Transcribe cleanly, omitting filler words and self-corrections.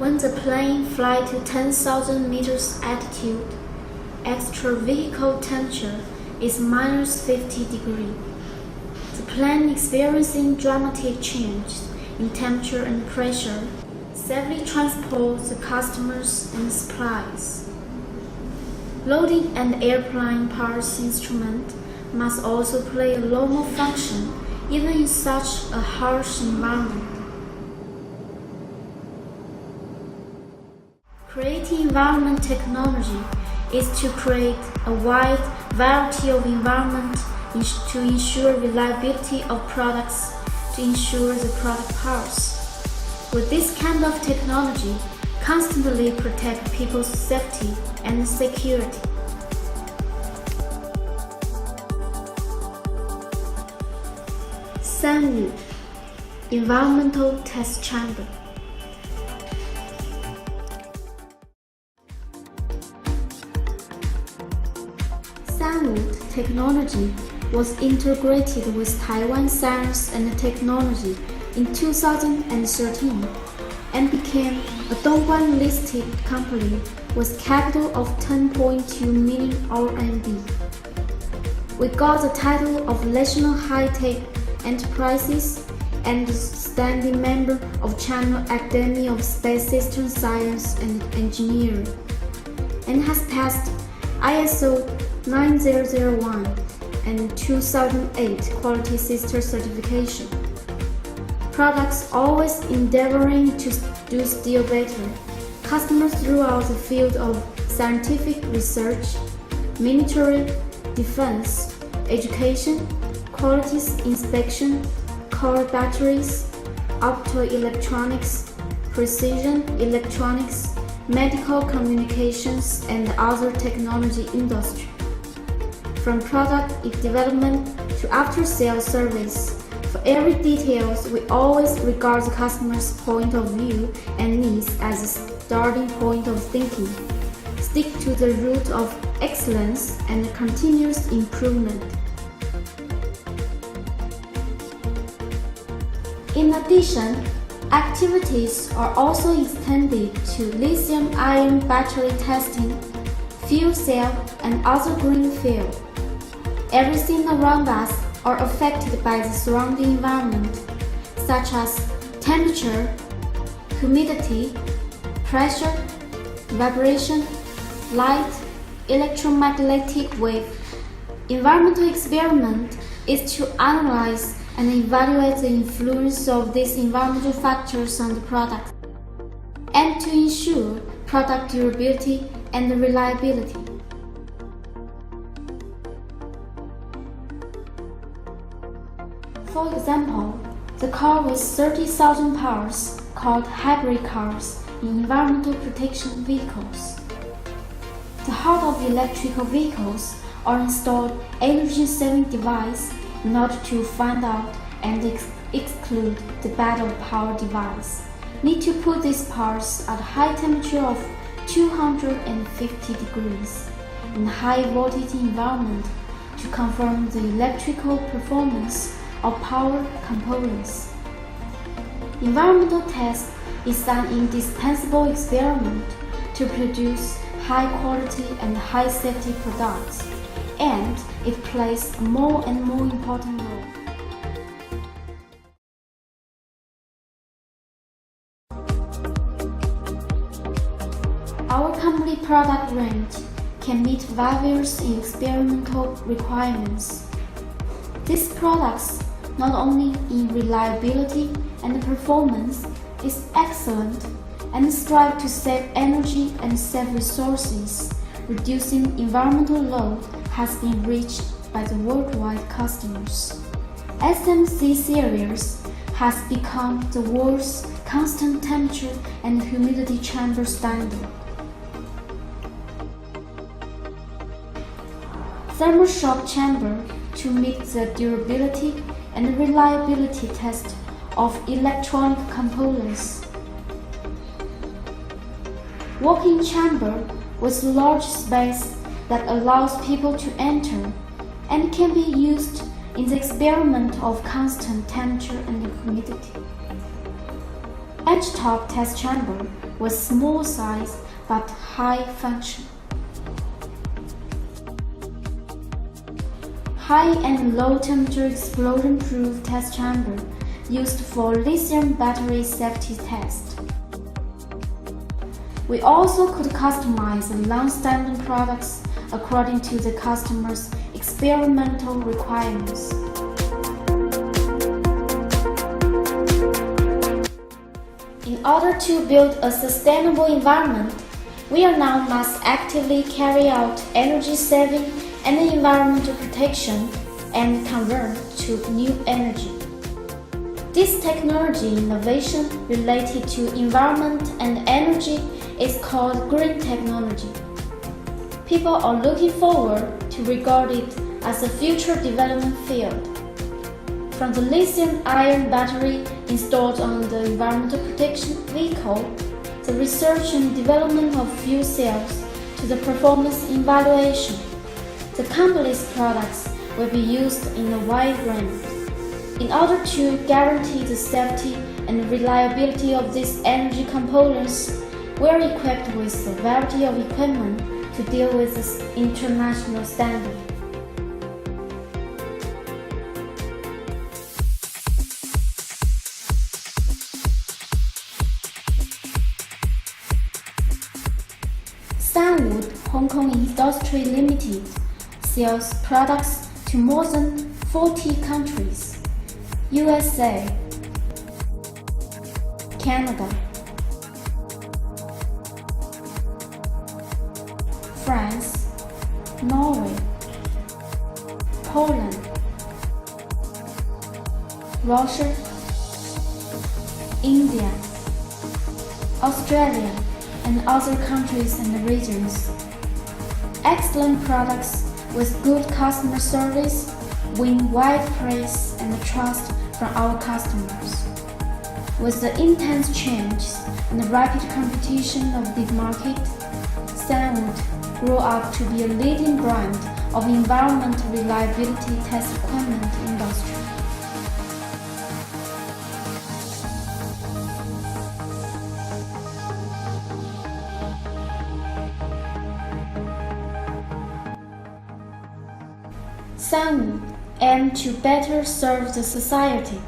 When the plane flies to 10,000 meters altitude, extra-vehicle temperature is -50 degrees. The plane experiencing dramatic change in temperature and pressure safely transports the customers and supplies. Loading and airplane parts instrument must also play a normal function even in such a harsh environment. Creating environment technology is to create a wide variety of environment to ensure reliability of products, to ensure the product parts. With this kind of technology, constantly protect people's safety and security. Sanwood Environmental Test Chamber. Sanwood technology was integrated with Taiwan Science and Technology in 2013 and became a Dongguan-listed company with capital of 10.2 million RMB. We got the title of National High-Tech Enterprises and standing member of China Academy of Space System Science and Engineering, and has passed ISO 9001 and 2008 Quality System certification. Products always endeavoring to do still better. Customers throughout the field of scientific research, military, defense, education, quality inspection, car batteries, optoelectronics, precision electronics, medical communications, and other technology industry. From product development to after-sales service, for every details, we always regard the customer's point of view and needs as a starting point of thinking. Stick to the route of excellence and continuous improvement. In addition, activities are also extended to lithium-ion battery testing, fuel cell, and other green field. Everything around us are affected by the surrounding environment, such as temperature, humidity, pressure, vibration, light, electromagnetic wave. Environmental experiment is to analyze and evaluate the influence of these environmental factors on the product, and to ensure product durability and reliability. For example, the car with 30,000 parts, called hybrid cars in environmental protection vehicles. The heart of electrical vehicles are installed energy-saving devices in order to find out and exclude the bad of power device. Need to put these parts at a high temperature of 250 degrees in high voltage environment to confirm the electrical performance of power components. Environmental test is an indispensable experiment to produce high quality and high safety products, and it plays a more and more important role. Our company product range can meet various experimental requirements. These products, not only in reliability and performance, is excellent and strive to save energy and save resources. Reducing environmental load has been reached by the worldwide customers. SMC series has become the world's constant temperature and humidity chamber standard. Thermal shock chamber to meet the durability and reliability test of electronic components. Walk-in chamber with large space that allows people to enter and can be used in the experiment of constant temperature and humidity. Edge-top test chamber with small size but high function. High and low temperature explosion-proof test chamber used for lithium battery safety test. We also could customize the long-standing products according to the customer's experimental requirements. In order to build a sustainable environment, we are now must actively carry out energy saving and environmental protection and convert to new energy. This technology innovation related to environment and energy is called green technology. People are looking forward to regard it as a future development field. From the lithium-ion battery installed on the environmental protection vehicle, the research and development of fuel cells, to the performance evaluation, the company's products will be used in a wide range. In order to guarantee the safety and reliability of these energy components, we are equipped with a variety of equipment to deal with this international standard. Sanwood Hong Kong Industry Limited sells products to more than 40 countries: USA, Canada, France, Norway, Poland, Russia, India, Australia, and other countries and regions. Excellent products with good customer service win wide praise and trust from our customers. With the intense changes and the rapid competition of the market, Sanwood grew up to be a leading brand of environmental reliability test equipment industry. Sanwood aims to better serve the society.